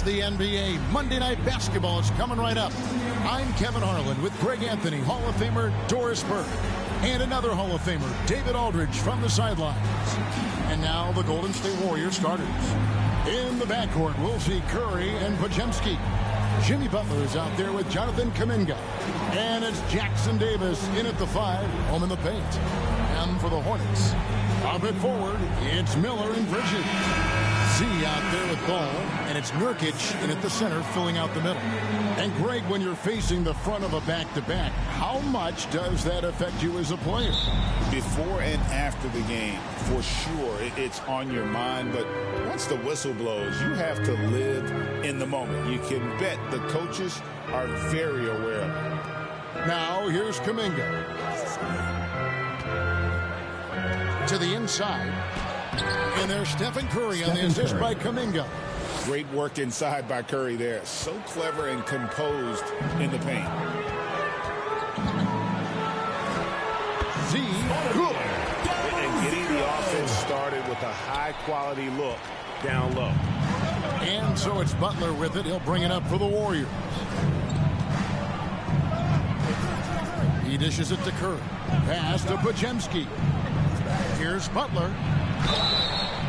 the NBA. Monday Night Basketball is coming right up. I'm Kevin Harlan with Greg Anthony, Hall of Famer Doris Burke, and another Hall of Famer, David Aldridge, from the sidelines. And now the Golden State Warriors starters. In the backcourt, we'll see Curry and Podziemski. Jimmy Butler is out there with Jonathan Kuminga. And it's Jackson Davis in at the 5, home in the paint. And for the Hornets, up at forward, it's Miller and Bridges. Z out there with Ball, and it's Nurkic in at the center, filling out the middle. And Greg, when you're facing the front of a back-to-back, how much does that affect you as a player? Before and after the game, for sure, it's on your mind. But once the whistle blows, you have to live in the moment. You can bet the coaches are very aware of it. Now, here's Kuminga. To the inside. And there's Stephen Curry on the assist by Kuminga. Great work inside by Curry there. So clever and composed in the paint. Z, good. And getting the offense started with a high-quality look down low. And so it's Butler with it. He'll bring it up for the Warriors. He dishes it to Curry. Pass to Podziemski. Here's Butler.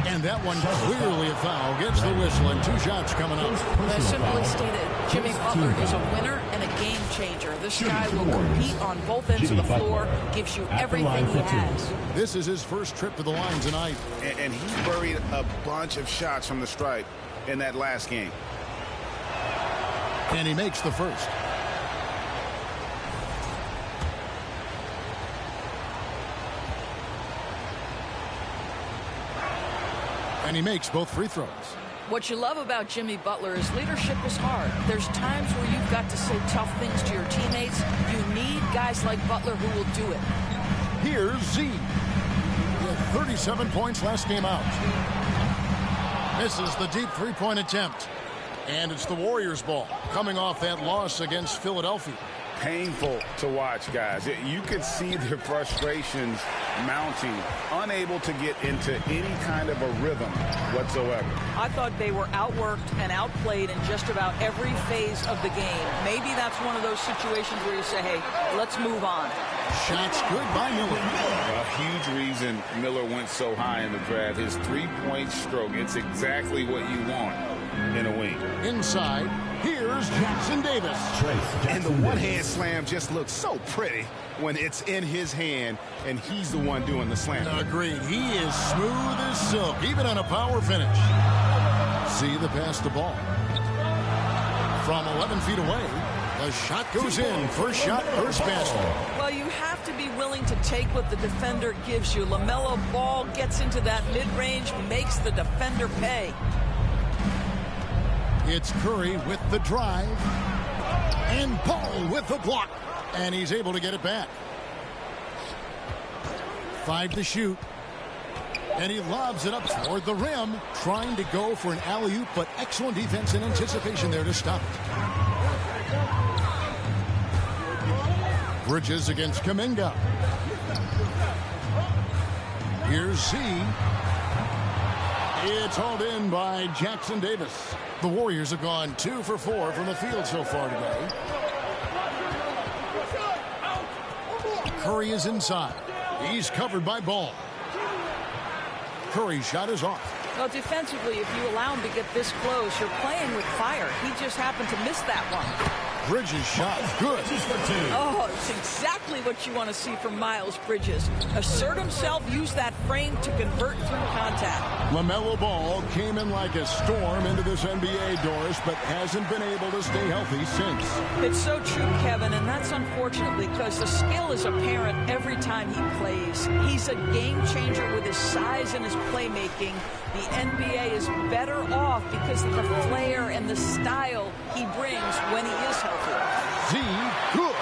And that one clearly a foul. Gets the whistle and 2 shots coming up. As simply stated, Jimmy Butler is a winner and a game changer. This guy will compete on both ends of the floor, gives you everything he has. This is his first trip to the line tonight. And he buried a bunch of shots from the stripe in that last game. And he makes the first. And he makes both free throws. What you love about Jimmy Butler is leadership is hard. There's times where you've got to say tough things to your teammates. You need guys like Butler who will do it. Here's Z. He had 37 points last game out. Misses the deep three-point attempt. And it's the Warriors' ball, coming off that loss against Philadelphia. Painful to watch, guys. You could see their frustrations mounting, unable to get into any kind of a rhythm whatsoever. I thought they were outworked and outplayed in just about every phase of the game. Maybe that's one of those situations where you say, hey, let's move on. Shots good by Miller. A huge reason Miller went so high in the draft. His three-point stroke, it's exactly what you want in a wing. Inside, here's Jackson Davis. And the one-hand slam just looks so pretty when it's in his hand and he's the one doing the slam. Agreed. He is smooth as silk, even on a power finish. See the pass the ball. From 11 feet away, the shot goes in. First shot, first basket. Well, you have to be willing to take what the defender gives you. LaMelo Ball gets into that mid-range, makes the defender pay. It's Curry with the drive. And Ball with the block. And he's able to get it back. 5 to shoot. And he lobs it up toward the rim, trying to go for an alley-oop, but excellent defense and anticipation there to stop it. Bridges against Kuminga. Here's Z. It's hauled in by Jackson Davis. The Warriors have gone 2 for 4 from the field so far today. Curry is inside. He's covered by Ball. Curry's shot is off. Well, defensively, if you allow him to get this close, you're playing with fire. He just happened to miss that one. Bridges shot good. Oh, it's exactly what you want to see from Miles Bridges. Assert himself, use that frame to convert through contact. LaMelo Ball came in like a storm into this NBA, Doris, but hasn't been able to stay healthy since. It's so true, Kevin, and that's unfortunate because the skill is apparent every time he plays. He's a game changer with his size and his playmaking. The NBA is better off because of the flair and the style he brings when he is healthy. Z, good.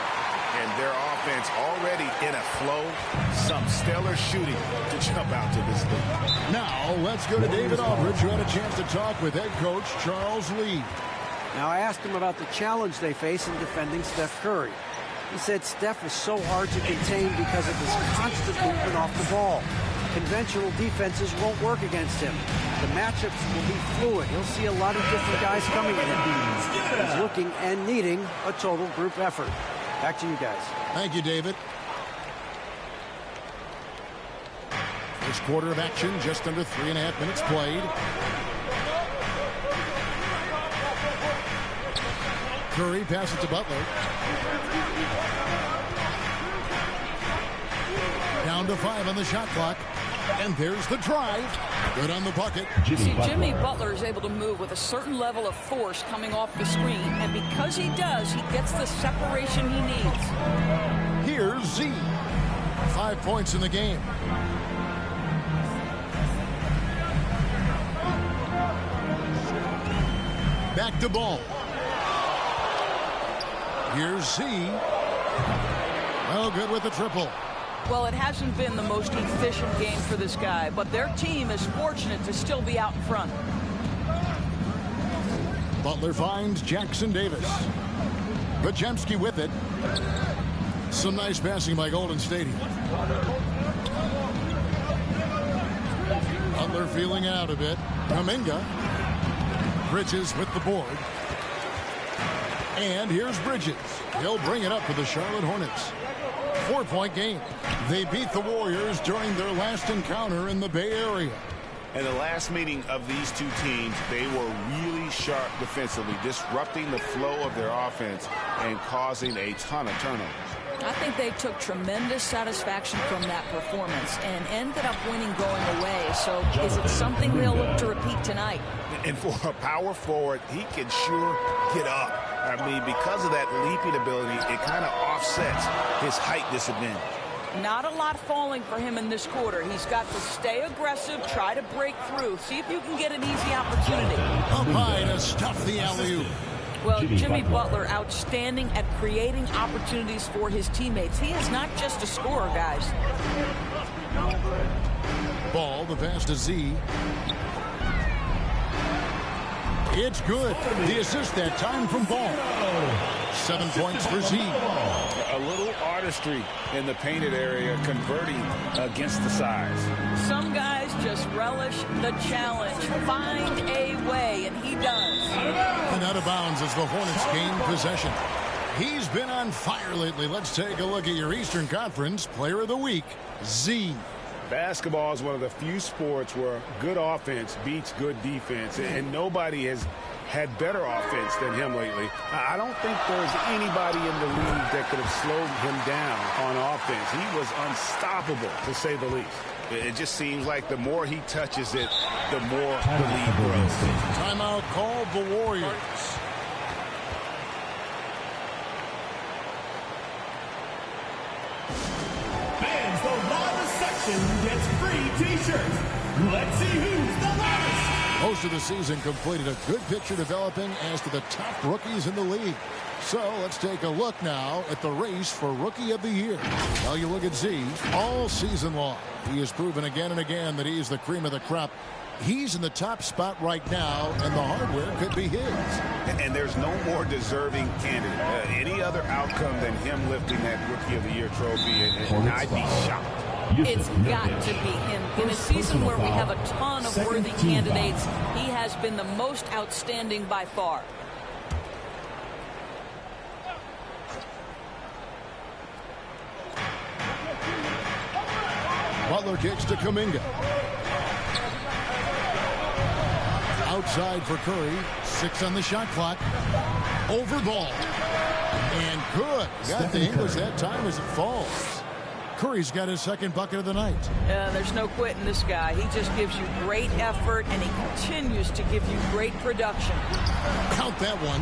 And their offense already in a flow. Some stellar shooting to jump out to this league. Now, let's go to David Aldridge, who had a chance to talk with head coach Charles Lee. Now, I asked him about the challenge they face in defending Steph Curry. He said Steph is so hard to contain because of his constant movement off the ball. Conventional defenses won't work against him. The matchups will be fluid. He'll see a lot of different guys coming at him. He's looking and needing a total group effort. Back to you guys. Thank you, David. First quarter of action, just under 3.5 minutes played. Curry passes to Butler. Down to 5 on the shot clock. And there's the drive. Good on the bucket. See, Jimmy Butler is able to move with a certain level of force coming off the screen. And because he does, he gets the separation he needs. Here's Z. 5 points in the game. Back to Ball. Here's Z. Oh, good with the triple. Well, it hasn't been the most efficient game for this guy, but their team is fortunate to still be out in front. Butler finds Jackson Davis. Podziemski with it. Some nice passing by Golden State. Butler feeling out a bit. Kuminga. Bridges with the board. And here's Bridges. He'll bring it up for the Charlotte Hornets. 4-point game. They beat the Warriors during their last encounter in the Bay Area. In the last meeting of these two teams, they were really sharp defensively, disrupting the flow of their offense and causing a ton of turnovers. I think they took tremendous satisfaction from that performance and ended up winning going away. So is it something they'll look to repeat tonight? And for a power forward, he can sure get up. I mean, because of that leaping ability, it kind of offsets his height disadvantage. Not a lot falling for him in this quarter. He's got to stay aggressive, try to break through. See if you can get an easy opportunity. Up high to stuff the alley-oop. Well, Jimmy Butler outstanding at creating opportunities for his teammates. He is not just a scorer, guys. Ball, the pass to Z. It's good. The assist that time from Ball. 7 points for Z. A little artistry in the painted area, converting against the size. Some guys just relish the challenge. Find a way, and he does. And out of bounds as the Hornets gain possession. He's been on fire lately. Let's take a look at your Eastern Conference Player of the Week, Z. Basketball is one of the few sports where good offense beats good defense, and nobody has had better offense than him lately. I don't think there's anybody in the league that could have slowed him down on offense. He was unstoppable, to say the least. It just seems like the more he touches it, the more the lead grows. Timeout called the Warriors. Fans, the loudest section gets free T-shirts. Let's see who's the loudest. Most of the season completed, a good picture developing as to the top rookies in the league. So let's take a look now at the race for Rookie of the Year. Well, you look at Z all season long. He has proven again and again that he's the cream of the crop. He's in the top spot right now, and the hardware could be his. And there's no more deserving candidate. Any other outcome than him lifting that Rookie of the Year trophy, and I'd be shocked. It's got to be him. In a season where we have a ton of worthy candidates, he has been the most outstanding by far. Butler kicks to Kuminga. Outside for Curry. 6 on the shot clock. Over Ball. And good. Got the English that time as it falls. Curry's got his second bucket of the night. There's no quitting this guy. He just gives you great effort, and he continues to give you great production. Count that one.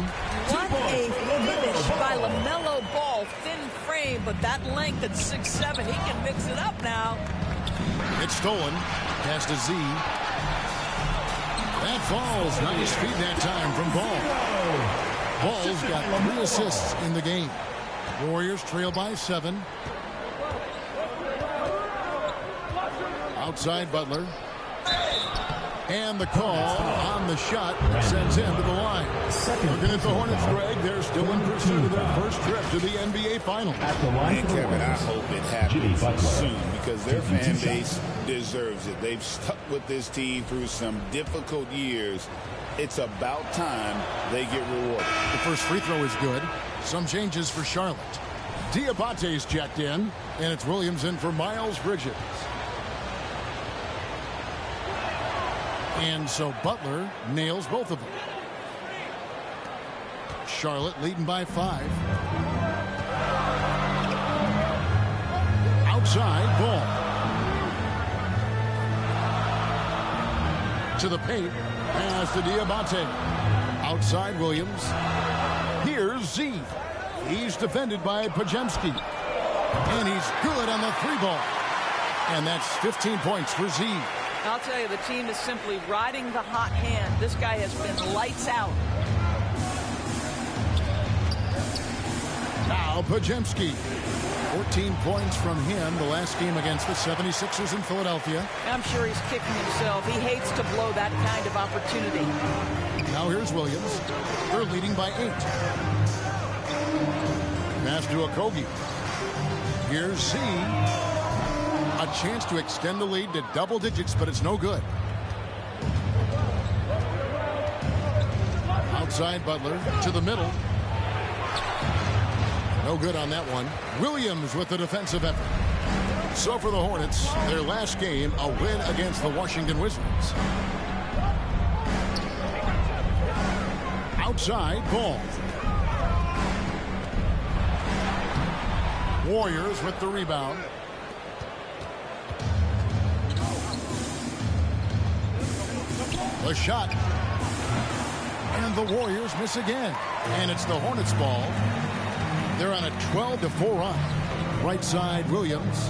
What a finish by LaMelo Ball. Thin frame, but that length at 6'7", he can mix it up now. It's stolen. Pass to Z. That falls. Nice feed that time from Ball. Ball's got 3 assists in the game. Warriors trail by 7. Outside Butler. And the call on the shot sends him to the line. Looking at the Hornets, Greg, they're still in pursuit of their first trip to the NBA Finals. And Kevin, I hope it happens soon because their fan base deserves it. They've stuck with this team through some difficult years. It's about time they get rewarded. The first free throw is good. Some changes for Charlotte. Diabate's checked in, and it's Williams in for Miles Bridges. And so Butler nails both of them. Charlotte leading by 5. Outside, ball. To the paint. Pass to Diabate. Outside, Williams. Here's Z. He's defended by Pajemski. And he's good on the 3-ball. And that's 15 points for Z. I'll tell you, the team is simply riding the hot hand. This guy has been lights out. Now Pajemski. 14 points from him the last game against the 76ers in Philadelphia. I'm sure he's kicking himself. He hates to blow that kind of opportunity. Now here's Williams. They're leading by 8. Pass to Okogie. Here's Z. A chance to extend the lead to double digits, but it's no good. Outside Butler to the middle. No good on that one. Williams with the defensive effort. So for the Hornets, their last game, a win against the Washington Wizards. Outside, ball. Warriors with the rebound. The shot. And the Warriors miss again. And it's the Hornets ball. They're on a 12-4 run. Right side, Williams.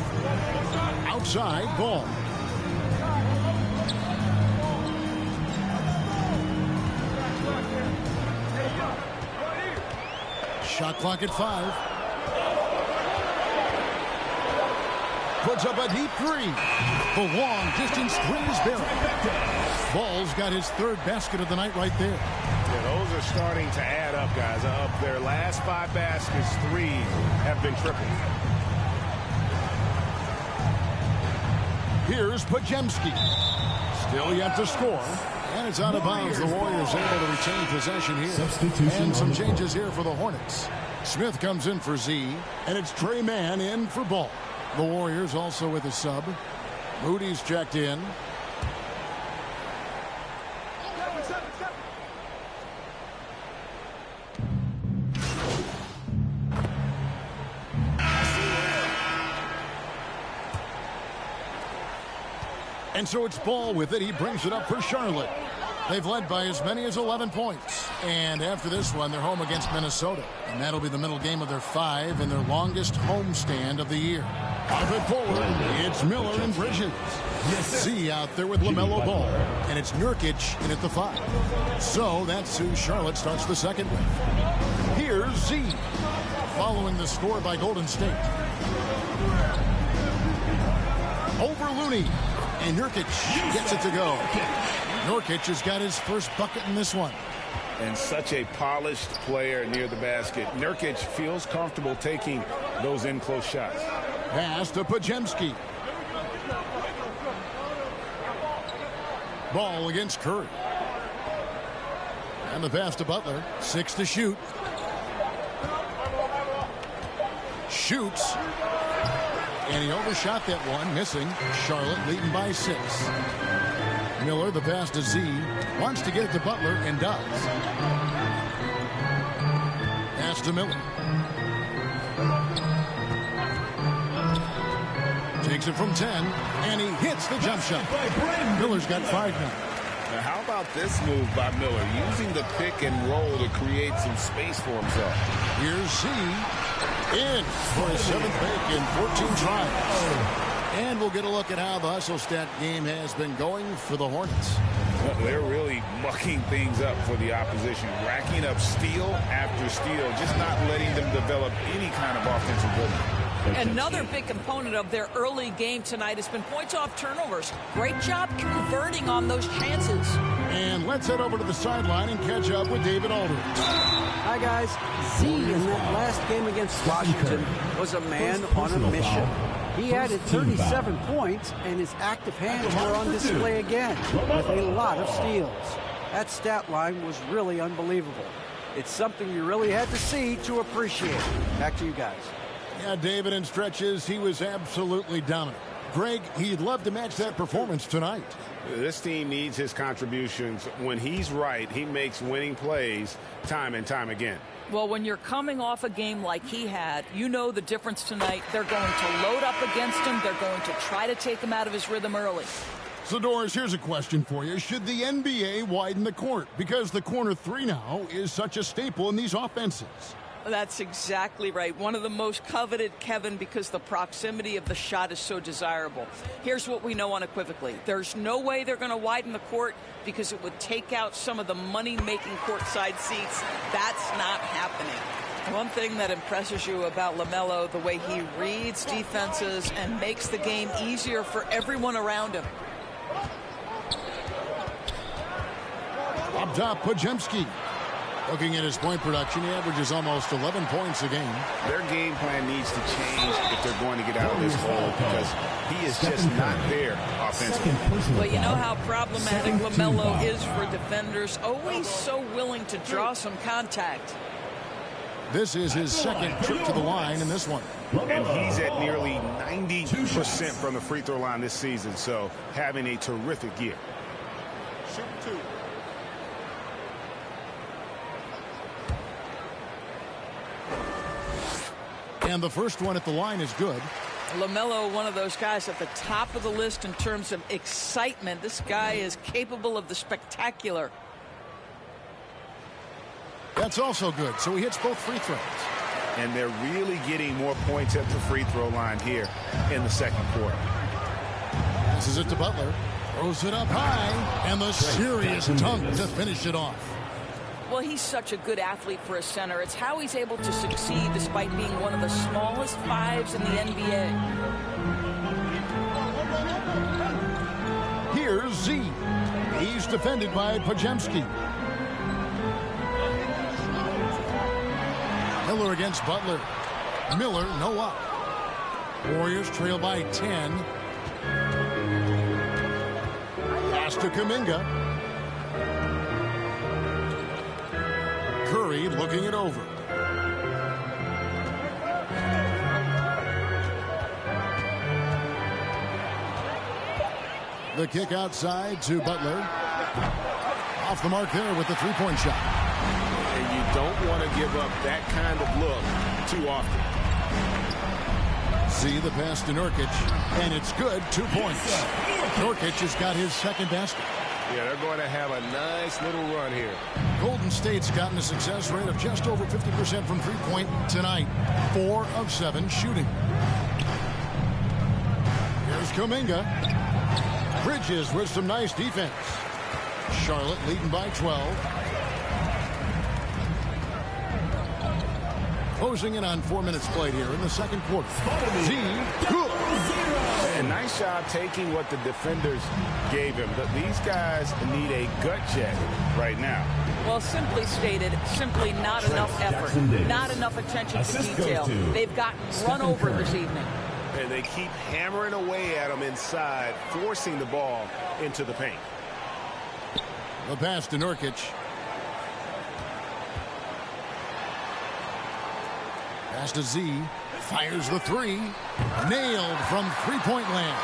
Outside, ball. Shot clock at 5. Puts up a deep 3. The long distance 3 is Barrett. Ball's got his 3rd basket of the night right there. Yeah, those are starting to add up, guys. Of their last 5 baskets, 3 have been triples. Here's Pajemski. Still yet to score. And it's out of bounds. The Warriors able to retain possession here. And some changes here for the Hornets. Smith comes in for Z. And it's Trey Mann in for Ball. The Warriors also with a sub. Moody's checked in. And so it's Ball with it. He brings it up for Charlotte. They've led by as many as 11 points. And after this one, they're home against Minnesota. And that'll be the middle game of their 5 and their longest homestand of the year. Out of it forward, it's Miller and Bridges. Z out there with LaMelo Ball. And it's Nurkic in at the 5. So that's who Charlotte starts the second with. Here's Z. Following the score by Golden State. Over Looney. And Nurkic gets it to go. Nurkic has got his first bucket in this one. And such a polished player near the basket. Nurkic feels comfortable taking those in-close shots. Pass to Pajemski. Ball against Curry. And the pass to Butler. 6 to shoot. Shoots. And he overshot that one, missing. Charlotte leading by 6. Miller, the pass to Z. Wants to get it to Butler and does. Pass to Miller. Takes it from 10, and he hits the jump shot. Miller's got 5 now. Now, how about this move by Miller, using the pick and roll to create some space for himself? Here's Z. In for his 7th make in 14 tries. And we'll get a look at how the hustle stat game has been going for the Hornets. Well, they're really mucking things up for the opposition, racking up steal after steal, just not letting them develop any kind of offensive rhythm. Another big component of their early game tonight has been points off turnovers. Great job converting on those chances. And let's head over to the sideline and catch up with David Aldridge. Hi, guys. Z in that last game against Washington was a man on a mission. He added 37 points, and his active hands were on display again with a lot of steals. That stat line was really unbelievable. It's something you really had to see to appreciate. Back to you guys. Yeah, David, in stretches, he was absolutely dominant. Greg, he'd love to match that performance tonight. This team needs his contributions. When he's right, he makes winning plays time and time again. Well, when you're coming off a game like he had, you know the difference tonight. They're going to load up against him. They're going to try to take him out of his rhythm early. So, Doris, here's a question for you. Should the NBA widen the court? Because the corner three now is such a staple in these offenses. That's exactly right. One of the most coveted, Kevin, because the proximity of the shot is so desirable. Here's what we know unequivocally. There's no way they're going to widen the court because it would take out some of the money-making courtside seats. That's not happening. One thing that impresses you about LaMelo, the way he reads defenses and makes the game easier for everyone around him. Up top, Podziemski. Looking at his point production, he averages almost 11 points a game. Their game plan needs to change if they're going to get out of this hole because he is just not there offensively. Well, you know how problematic LaMelo is for defenders. Always so willing to draw some contact. This is his second trip to the line in this one. And he's at nearly 90% from the free throw line this season, so having a terrific year. Shoot two. And the first one at the line is good. LaMelo, one of those guys at the top of the list in terms of excitement. This guy is capable of the spectacular. That's also good. So he hits both free throws. And they're really getting more points at the free throw line here in the second quarter. Passes it to Butler. Throws it up high. And the serious dunk to finish it off. Well, he's such a good athlete for a center. It's how he's able to succeed despite being one of the smallest fives in the NBA. Here's Z. He's defended by Podziemski. Miller against Butler. Miller, no up. Warriors trail by 10. Pass to Kuminga. Curry looking it over. The kick outside to Butler. Off the mark there with the three-point shot. And you don't want to give up that kind of look too often. See the pass to Nurkic, and it's good, 2 points. Nurkic has got his second basket. Yeah, they're going to have a nice little run here. Golden State's gotten a success rate of just over 50% from three-point tonight. 4 of 7 shooting. Here's Kuminga. Bridges with some nice defense. Charlotte leading by 12. Closing in on 4 minutes played here in the second quarter. Z, good. And nice job taking what the defenders gave him. But these guys need a gut check right now. Well, simply stated, simply not enough effort, not enough attention to detail. They've gotten run over this evening. And they keep hammering away at him inside, forcing the ball into the paint. The pass to Nurkic. Pass to Z. Fires the three. Nailed from three-point land.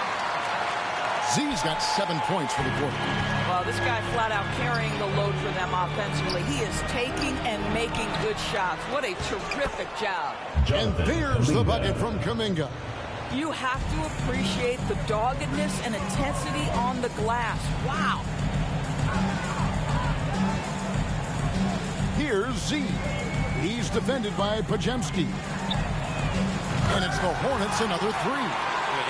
Z's got 7 points for the quarter. Well, this guy flat out carrying the load for them offensively. He is taking and making good shots. What a terrific job. And there's the bucket from Kuminga. You have to appreciate the doggedness and intensity on the glass. Wow. Here's Z. He's defended by Podziemski. And it's the Hornets another three.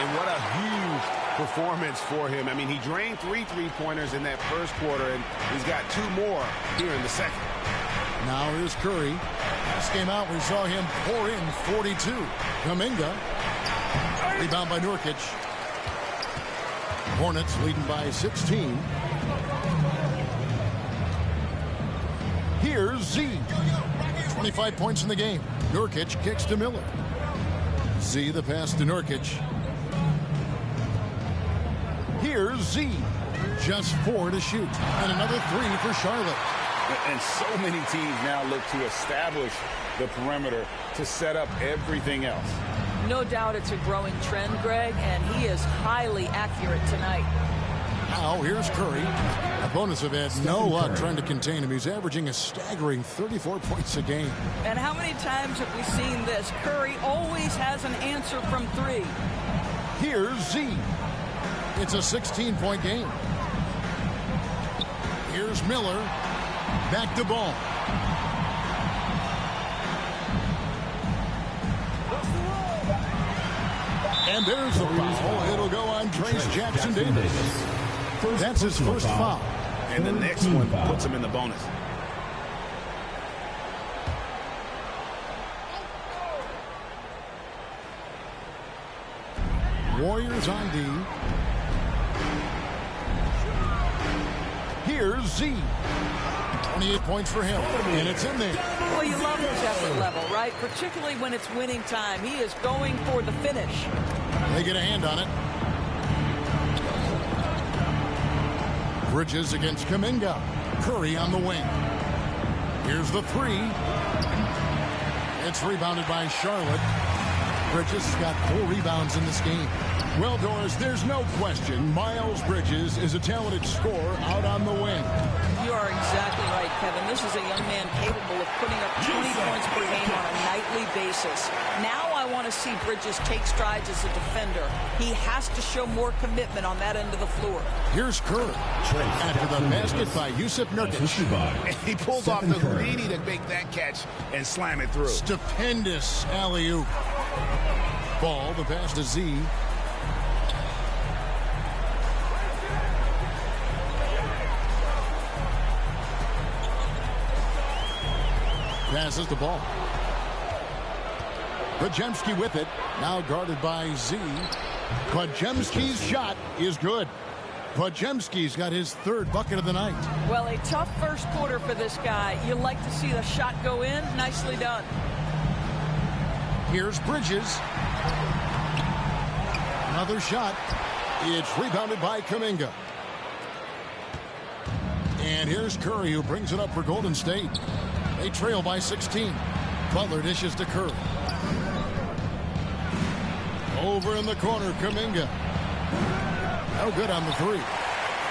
And what a huge performance for him. I mean, he drained 3 3-pointers in that first quarter, and he's got 2 more here in the second. Now here's Curry. Last game out, we saw him pour in 42. Kuminga. Rebound by Nurkic. Hornets leading by 16. Here's Z. 25 points in the game. Nurkic kicks to Miller. Z the pass to Nurkic. Here's Z. Just 4 to shoot. And another 3 for Charlotte. And so many teams now look to establish the perimeter to set up everything else. No doubt it's a growing trend, Greg, and he is highly accurate tonight. Now here's Curry. Opponents have had no luck trying to contain him. He's averaging a staggering 34 points a game. And how many times have we seen this? Curry always has an answer from 3. Here's Z. It's a 16-point game. Here's Miller. Back to ball. And there's the foul. It'll go on Trace Jackson Davis. That's his first foul. And the next one puts him in the bonus. Warriors on D. Here's Z. 28 points for him, and it's in there. Well, you love his effort level, right? Particularly when it's winning time. He is going for the finish. They get a hand on it. Bridges against Kuminga. Curry on the wing. Here's the 3. It's rebounded by Charlotte. Bridges got 4 rebounds in this game. Well, Doris, there's no question Miles Bridges is a talented scorer out on the wing. You are exactly right, Kevin. This is a young man capable of putting up 20 points per game on a nightly basis. Now I want to see Bridges take strides as a defender. He has to show more commitment on that end of the floor. Here's Curry. After the basket by Yusuf Nurkic. He pulls off the greedy to make that catch and slam it through. Stupendous alley-oop. Ball, the pass to Z. Passes the ball. Podziemski with it. Now guarded by Z. Podziemski's shot is good. Podziemski's got his 3rd bucket of the night. Well, a tough first quarter for this guy. You like to see the shot go in. Nicely done. Here's Bridges. Another shot. It's rebounded by Kuminga. And here's Curry, who brings it up for Golden State. They trail by 16. Butler dishes to Curry. Over in the corner, Kuminga. No good on the 3.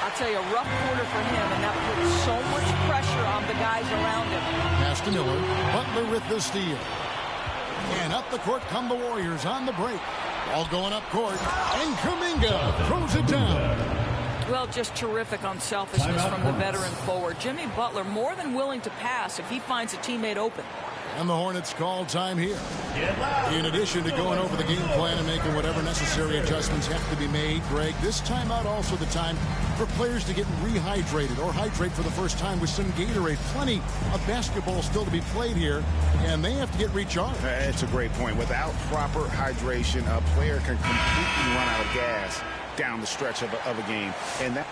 I'll tell you, a rough quarter for him, and that puts so much pressure on the guys around him. Pass to Miller. Butler with the steal. And up the court come the Warriors on the break. All going up court. And Kuminga throws it down. Well, just terrific unselfishness from the veteran forward. Jimmy Butler more than willing to pass if he finds a teammate open. And the Hornets call time here. In addition to going over the game plan and making whatever necessary adjustments have to be made, Greg, this timeout also the time for players to get rehydrated or hydrate for the first time with some Gatorade. Plenty of basketball still to be played here, and they have to get recharged. That's a great point. Without proper hydration, a player can completely run out of gas down the stretch of a game. And that...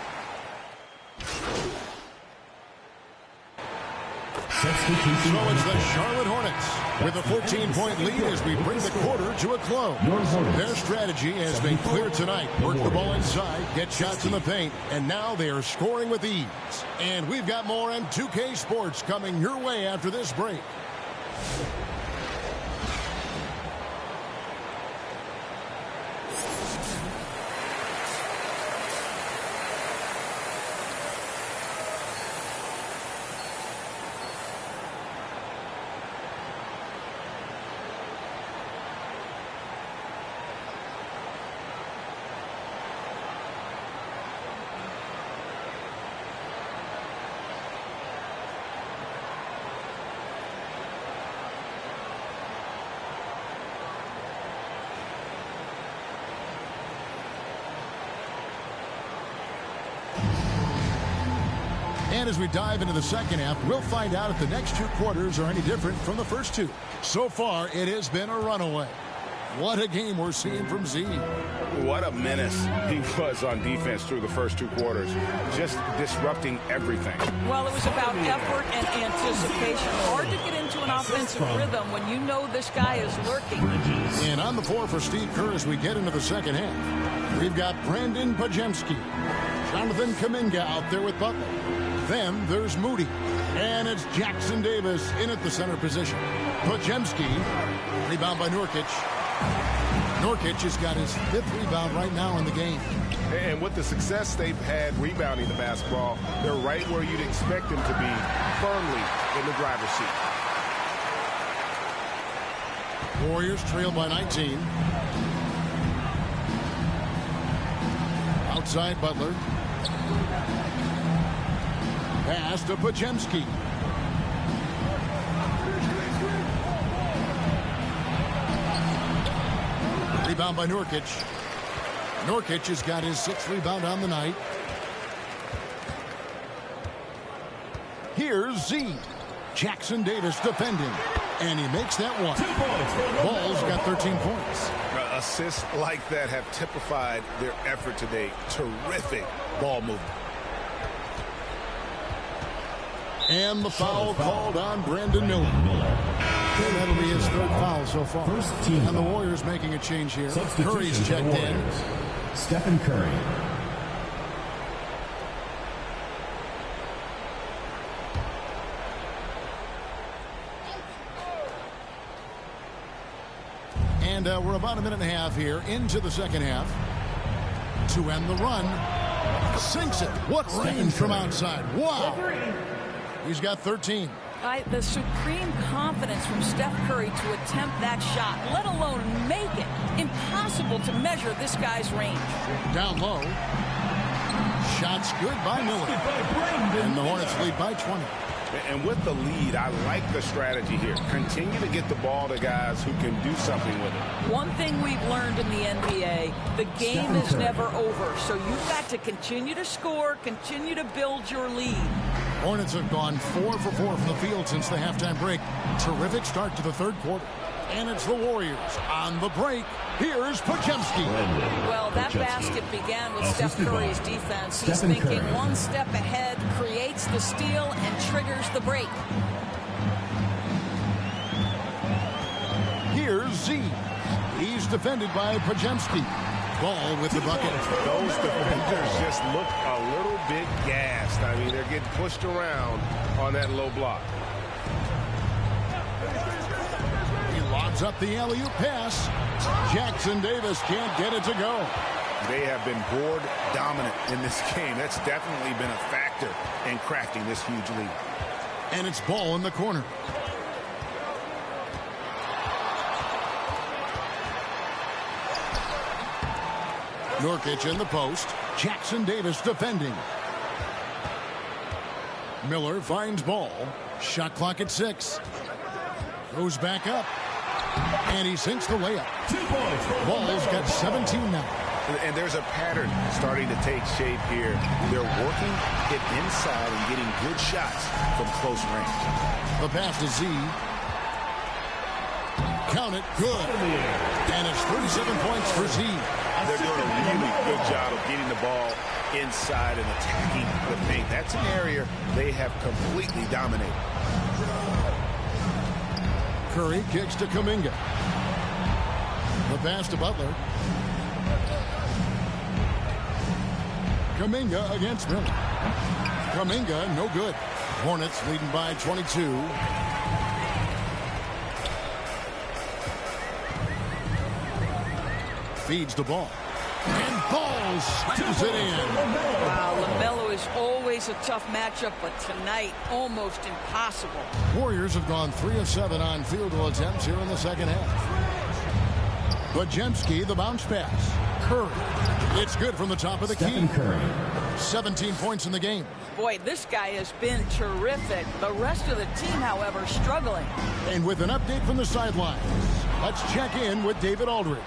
So it's the Charlotte Hornets with a 14-point lead as we bring the quarter to a close. Their strategy has been clear tonight. Work the ball inside, get shots in the paint, and now they are scoring with ease. And we've got more on 2K Sports coming your way after this break. And as we dive into the second half, we'll find out if the next two quarters are any different from the first two. So far, it has been a runaway. What a game we're seeing from Z. What a menace he was on defense through the first two quarters, just disrupting everything. Well, it was about effort and anticipation. Hard to get into an offensive rhythm when you know this guy is lurking. And on the floor for Steve Kerr as we get into the second half, we've got Brandon Pajemski, Jonathan Kuminga out there with Butler. Then there's Moody, and it's Jackson Davis in at the center position. Pajemski, rebound by Nurkic. Nurkic has got his 5th rebound right now in the game. And with the success they've had rebounding the basketball, they're right where you'd expect them to be, firmly in the driver's seat. Warriors trail by 19. Outside Butler. Pass to Pajemski. Rebound by Nurkic. Nurkic has got his 6th rebound on the night. Here's Z. Jackson Davis defending. And he makes that one. Ball's got 13 points. Assists like that have typified their effort today. Terrific ball movement. And the foul called on Brandon Miller. And that'll be his 3rd foul so far. And the Warriors making a change here. Curry's checked in. Stephen Curry. And we're about a minute and a half here into the second half. To end the run. Sinks it. What range from outside. Wow. He's got 13. The supreme confidence from Steph Curry to attempt that shot, let alone make it. Impossible to measure this guy's range. Down low. Shots good by Miller. And the Hornets lead by 20. And with the lead, I like the strategy here. Continue to get the ball to guys who can do something with it. One thing we've learned in the NBA, the game is never over. So you've got to continue to score, continue to build your lead. Hornets have gone 4 for 4 from the field since the halftime break. Terrific start to the 3rd quarter. And it's the Warriors on the break. Here's Pajemski. Well, that basket began with Steph Curry's defense. He's thinking one step ahead, creates the steal, and triggers the break. Here's Z. He's defended by Pajemski. Ball with the bucket. Those defenders just look a little bit gassed. I mean, they're getting pushed around on that low block. He lobs up the alley-oop pass. Jackson Davis can't get it to go. They have been board dominant in this game. That's definitely been a factor in crafting this huge lead. And it's ball in the corner. Nurkic in the post. Jackson Davis defending. Miller finds ball. Shot clock at 6. Goes back up. And he sinks the layup. 2 points. Ball's got 17 now. And there's a pattern starting to take shape here. They're working it inside and getting good shots from close range. The pass to Z. Count it. Good. And it's 37 points for Z. They're doing a really good job of getting the ball inside and attacking the paint. That's an area they have completely dominated. Curry kicks to Kuminga. The pass to Butler. Kuminga against Miller. Kuminga, no good. Hornets leading by 22. Feeds the ball. And Ball slams it in. Wow, LaMelo is always a tough matchup, but tonight, almost impossible. Warriors have gone 3 of 7 on field goal attempts here in the second half. Pajemski, the bounce pass. Curry. It's good from the top of the key. 17 points in the game. Boy, this guy has been terrific. The rest of the team, however, struggling. And with an update from the sidelines, let's check in with David Aldridge.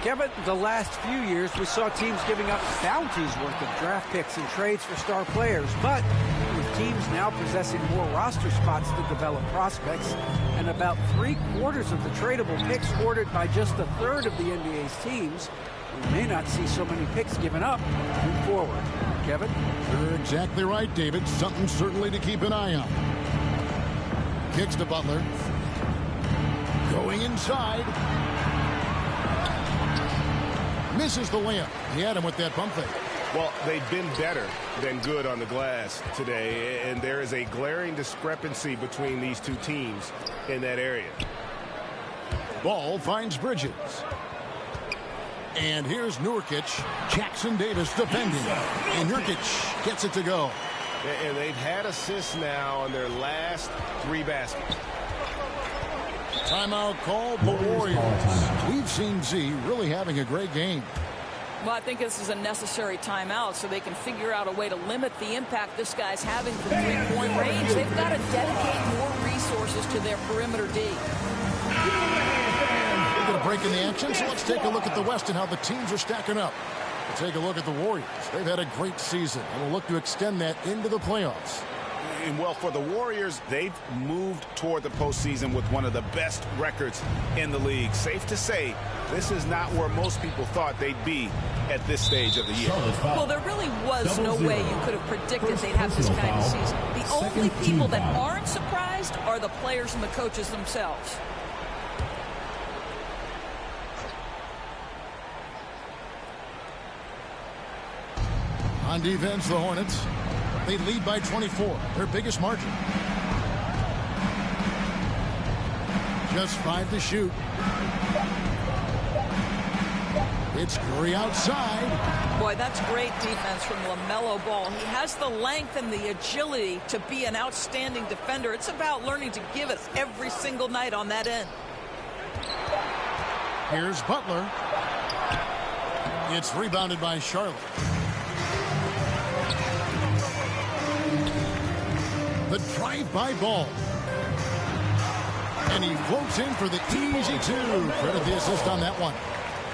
Kevin, the last few years, we saw teams giving up bounties worth of draft picks and trades for star players. But with teams now possessing more roster spots to develop prospects, and about 3/4 of the tradable picks ordered by just a third of the NBA's teams, we may not see so many picks given up moving forward. Kevin? You're exactly right, David. Something certainly to keep an eye on. Kicks to Butler. Going inside. Misses the layup. He had him with that bump fake. Well, they've been better than good on the glass today, and there is a glaring discrepancy between these two teams in that area. Ball finds Bridges. And here's Nurkic. Jackson Davis defending. And Nurkic gets it to go. And they've had assists now on their last 3 baskets. Timeout called the Warriors. We've seen Z really having a great game. Well, I think this is a necessary timeout so they can figure out a way to limit the impact this guy's having from 3-point range. They've got to dedicate more resources to their perimeter D. We're going to break in the action, so let's take a look at the West and how the teams are stacking up. We'll take a look at the Warriors. They've had a great season, and we'll look to extend that into the playoffs. And well, for the Warriors, they've moved toward the postseason with one of the best records in the league. Safe to say, this is not where most people thought they'd be at this stage of the year. Well, there really was no way you could have predicted they'd have this kind of season. The only people that aren't surprised are the players and the coaches themselves. On defense, the Hornets. They lead by 24, their biggest margin. Just 5 to shoot. It's Curry outside. Boy, that's great defense from LaMelo Ball. He has the length and the agility to be an outstanding defender. It's about learning to give it every single night on that end. Here's Butler. It's rebounded by Charlotte. The drive-by ball. And he floats in for the easy 2. Credit the assist on that one.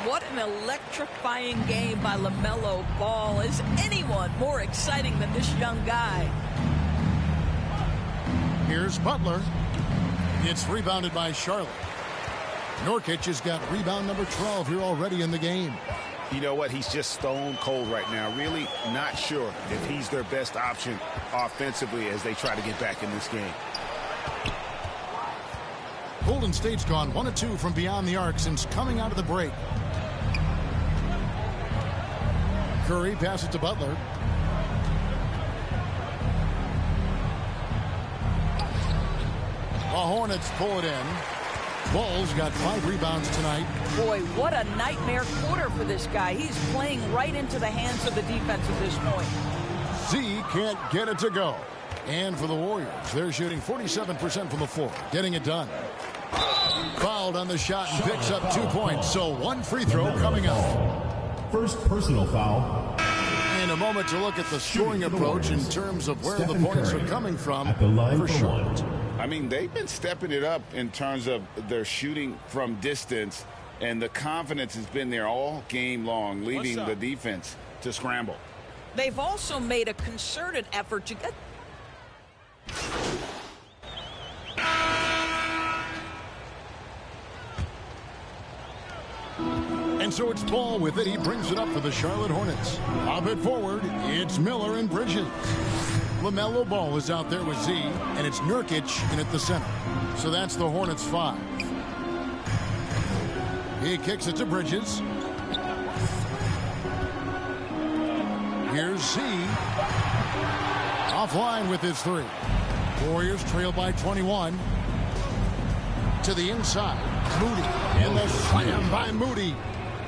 What an electrifying game by LaMelo Ball. Is anyone more exciting than this young guy? Here's Butler. It's rebounded by Charlotte. Nurkic has got rebound number 12 here already in the game. You know what? He's just stone cold right now. Really not sure if he's their best option offensively as they try to get back in this game. Golden State's gone 1 of 2 from beyond the arc since coming out of the break. Curry passes to Butler. The Hornets pull it in. Ball's got 5 rebounds tonight. Boy, what a nightmare quarter for this guy. He's playing right into the hands of the defense at this point. Z can't get it to go. And for the Warriors, they're shooting 47% from the floor, getting it done. Fouled on the shot and picks up 2 points, so 1 free throw coming up. First personal foul. And a moment to look at the scoring approach in terms of where the points are coming from for Charlotte. I mean, they've been stepping it up in terms of their shooting from distance, and the confidence has been there all game long, leaving the defense to scramble. They've also made a concerted effort to get... And so it's Ball with it. He brings it up for the Charlotte Hornets. Pop it forward. It's Miller and Bridges. LaMelo Ball is out there with Z, and it's Nurkic in at the center. So that's the Hornets 5. He kicks it to Bridges. Here's Z. Offline with his 3. Warriors trail by 21. To the inside. Moody. And the slam by Moody.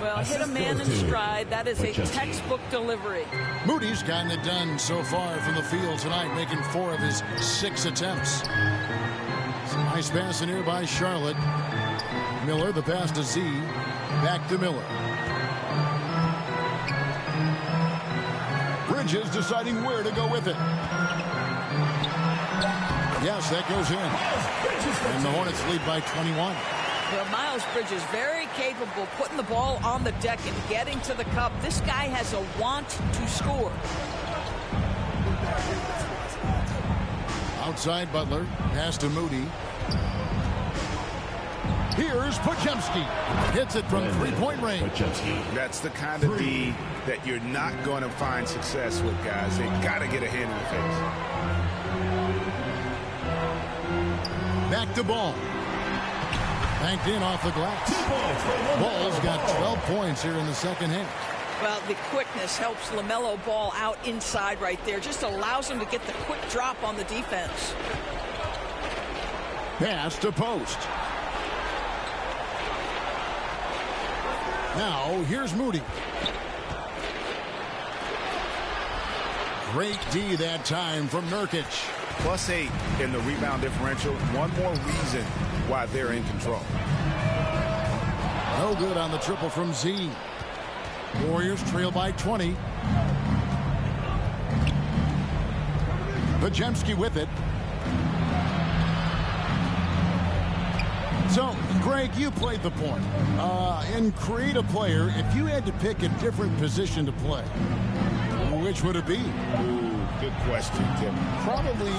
Well, hit a man in stride. That is a textbook delivery. Moody's gotten it done so far from the field tonight, making 4 of his 6 attempts. Some nice pass in here by Charlotte. Miller, the pass to Z. Back to Miller. Bridges deciding where to go with it. Yes, that goes in. And the Hornets lead by 21. Well, Miles Bridges, very capable, putting the ball on the deck and getting to the cup. This guy has a want to score. Outside Butler. Pass to Moody. Here's Podziemski. Hits it from three-point range. That's the kind of D that you're not going to find success with, guys. They got to get a hand in the face. Back to Ball. Banked in off the glass. Ball's got 12 points here in the second half. Well, the quickness helps LaMelo Ball out inside right there. Just allows him to get the quick drop on the defense. Pass to Post. Now, here's Moody. Great D that time from Nurkic. +8 in the rebound differential. One more reason why they're in control. No good on the triple from Z. Warriors trail by 20. Podziemski with it. So, Greg, you played the point. In creative player, if you had to pick a different position to play, which would it be? Ooh, good question, Tim. Probably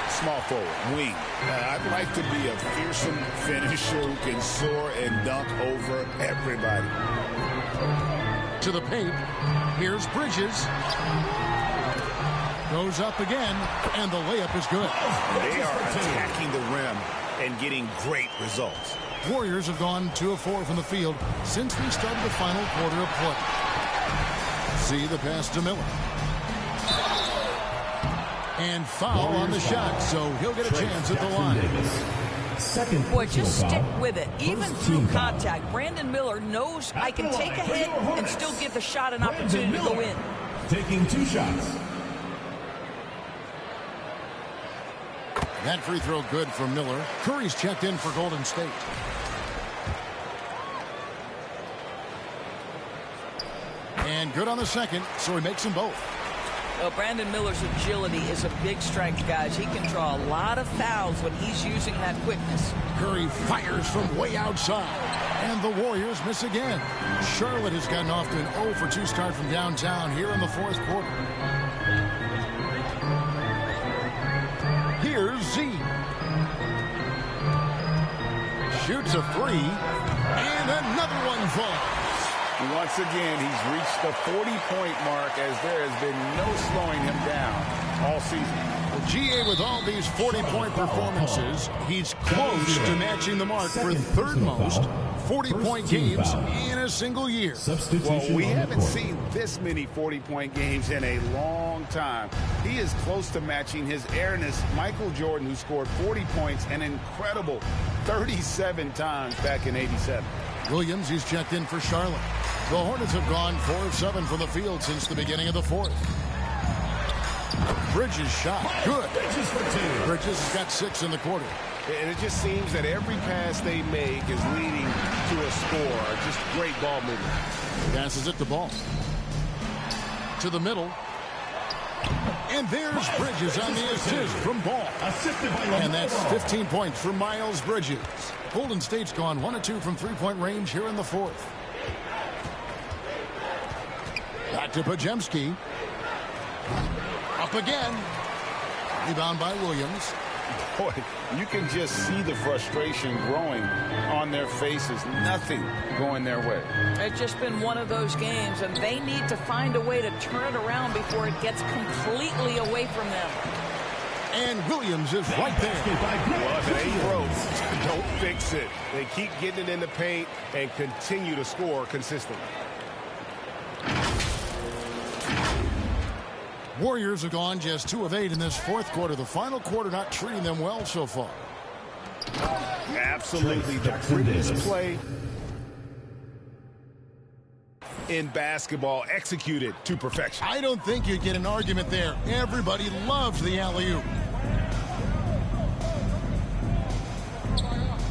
small forward, wing. I'd like to be a fearsome finisher who can soar and dunk over everybody. To the paint. Here's Bridges. Goes up again, and the layup is good. They are attacking the rim and getting great results. Warriors have gone 2 of 4 from the field since we started the final quarter of play. See the pass to Miller. And foul on the shot, so he'll get a chance at the line. Boy, just stick with it. Even through contact, Brandon Miller knows I can take a hit and still give the shot an opportunity to go in. Taking 2 shots. That free throw good from Miller. Curry's checked in for Golden State. And good on the second, so he makes them both. Well, Brandon Miller's agility is a big strength, guys. He can draw a lot of fouls when he's using that quickness. Curry fires from way outside. And the Warriors miss again. Charlotte has gotten off to an 0 for 2 start from downtown here in the fourth quarter. Here's Z. Shoots a 3. And another one falls. Once again, he's reached the 40-point mark as there has been no slowing him down all season. Well, GA, with all these 40-point performances, he's close to matching the mark for third most 40-point games in a single year. Well, we haven't seen this many 40-point games in a long time. He is close to matching his airness, Michael Jordan, who scored 40 points an incredible 37 times back in '87. Williams, he's checked in for Charlotte. The Hornets have gone 4 of 7 from the field since the beginning of the fourth. Bridges shot. Good. Bridges has got 6 in the quarter. And it just seems that every pass they make is leading to a score. Just great ball movement. Passes it to Ball. To the middle. And there's Bridges on the assist from Ball. And that's 15 points for Miles Bridges. Golden State's gone 1 of 2 from three-point range here in the fourth. Back to Podziemski. Up again. Rebound by Williams. Boy, you can just see the frustration growing on their faces. Nothing going their way. It's just been one of those games, and they need to find a way to turn it around before it gets completely away from them. And Williams is right there. Well, if it ain't broke, don't fix it. They keep getting it in the paint and continue to score consistently. Warriors have gone just 2 of 8 in this fourth quarter. The final quarter not treating them well so far. Absolutely. The prettiest play in basketball, executed to perfection. I don't think you'd get an argument there. Everybody loves the alley-oop.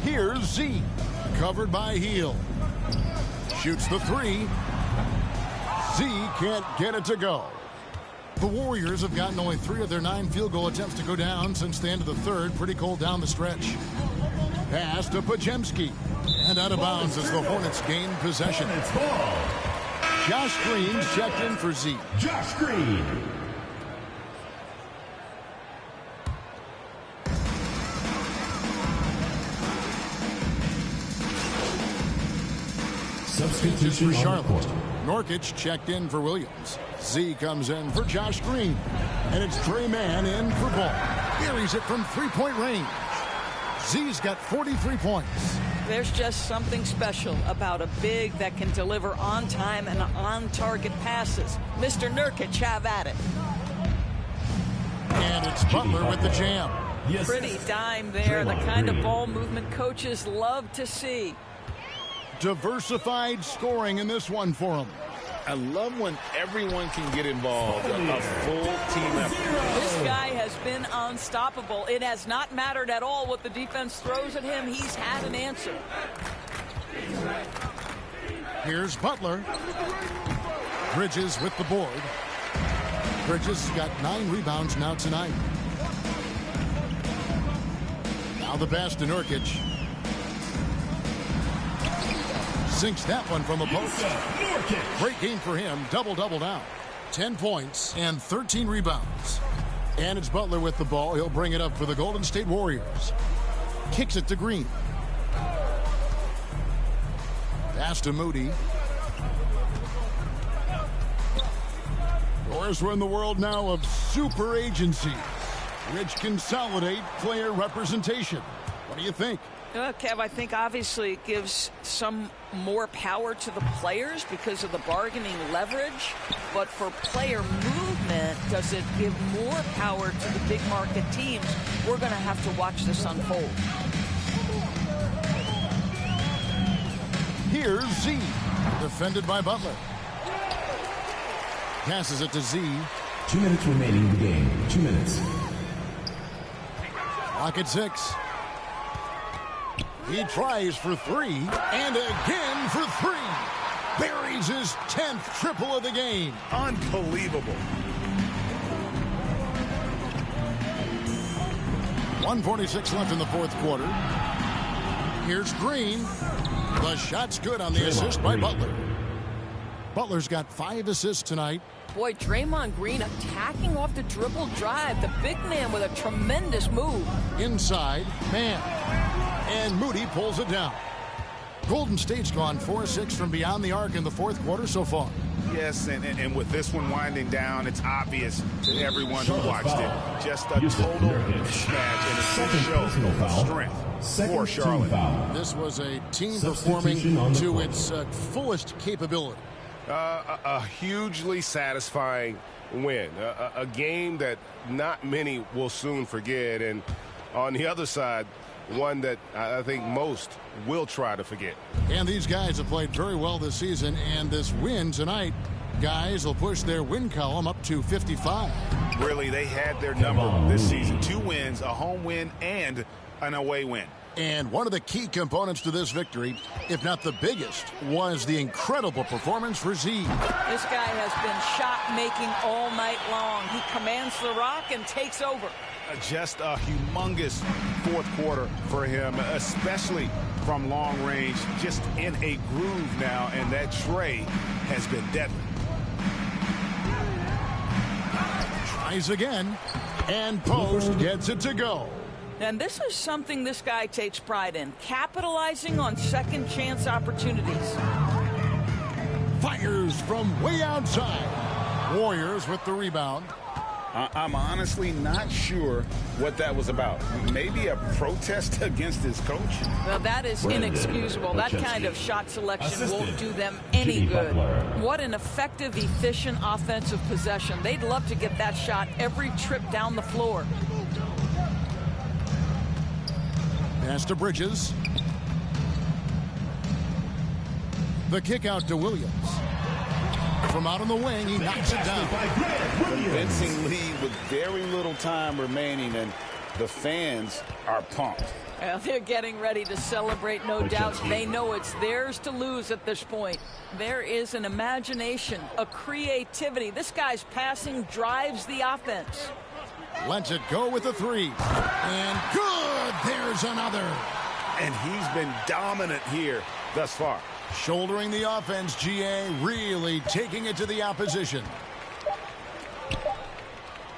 Here's Z. Covered by Heel. Shoots the 3. Z can't get it to go. The Warriors have gotten only 3 of their 9 field goal attempts to go down since the end of the third. Pretty cold down the stretch. Pass to Podziemski. And out of bounds as the Hornets gain possession. Josh Green's checked in for Z. Josh Green. Substitution for Charlotte. Nurkic checked in for Williams. Z comes in for Josh Green. And it's Trey Mann in for Ball. Buries it from three-point range. Z's got 43 points. There's just something special about a big that can deliver on time and on-target passes. Mr. Nurkic, have at it. And it's Butler with the jam. Pretty dime there, the kind of ball movement coaches love to see. Diversified scoring in this one for him. I love when everyone can get involved, a full team effort. This guy has been unstoppable. It has not mattered at all what the defense throws at him. He's had an answer. Here's Butler. Bridges with the board. Bridges has got 9 rebounds now tonight. Now the pass to Nurkic. Sinks that one from the post. Great game for him. Double-double now. 10 points and 13 rebounds. And it's Butler with the ball. He'll bring it up for the Golden State Warriors. Kicks it to Green. Pass to Moody. Of course, we're in the world now of super agencies, which consolidate player representation. What do you think? Kev, I think obviously it gives some more power to the players because of the bargaining leverage. But for player movement, does it give more power to the big market teams? We're going to have to watch this unfold. Here's Z, defended by Butler. Passes it to Z. 2 minutes remaining in the game. 2 minutes. Clock at 6. He tries for 3, and again for 3. Buries his 10th triple of the game. Unbelievable. 1:46 left in the fourth quarter. Here's Green. The shot's good on the assist by Butler. Butler's got 5 assists tonight. Boy, Draymond Green attacking off the dribble drive. The big man with a tremendous move. Inside, man. And Moody pulls it down. Golden State's gone 4-6 from beyond the arc in the fourth quarter so far. Yes, and with this one winding down, it's obvious to everyone who watched it. Just a total mismatch and a show of strength for Charlotte. This was a team performing to its fullest capability. A hugely satisfying win. A game that not many will soon forget. And on the other side, one that I think most will try to forget. And these guys have played very well this season, and this win tonight, guys, will push their win column up to 55. Really, they had their number this season. 2 wins, a home win, and an away win. And one of the key components to this victory, if not the biggest, was the incredible performance for Z. This guy has been shot-making all night long. He commands the rock and takes over. Just a humongous fourth quarter for him, especially from long range, just in a groove now, and that tray has been deadly. Tries again, and Post gets it to go. And this is something this guy takes pride in, capitalizing on second chance opportunities. Fires from way outside. Warriors with the rebound. I'm honestly not sure what that was about. Maybe a protest against his coach? Well, that is inexcusable. That kind of shot selection won't do them any good. What an effective, efficient offensive possession. They'd love to get that shot every trip down the floor. Pass to Bridges. The kick out to Williams. From out on the wing, he knocks it down. Convincing lead with very little time remaining, and the fans are pumped. Well, they're getting ready to celebrate, no doubt. They know it's theirs to lose at this point. There is an imagination, a creativity. This guy's passing drives the offense. Lets it go with a 3. And good! There's another. And he's been dominant here thus far. Shouldering the offense, GA really taking it to the opposition.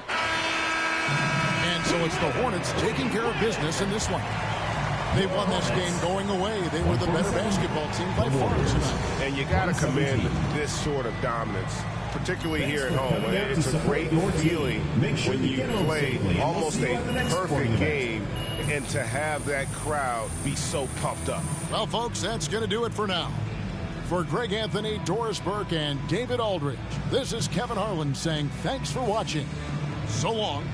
And so it's the Hornets taking care of business in this one. They won this game going away. They were the better basketball team by far tonight. And you got to commend this sort of dominance, particularly here at home. It's a great feeling when you play almost a perfect game and to have that crowd be so pumped up. Well, folks, that's going to do it for now. For Greg Anthony, Doris Burke, and David Aldridge, this is Kevin Harlan saying thanks for watching. So long.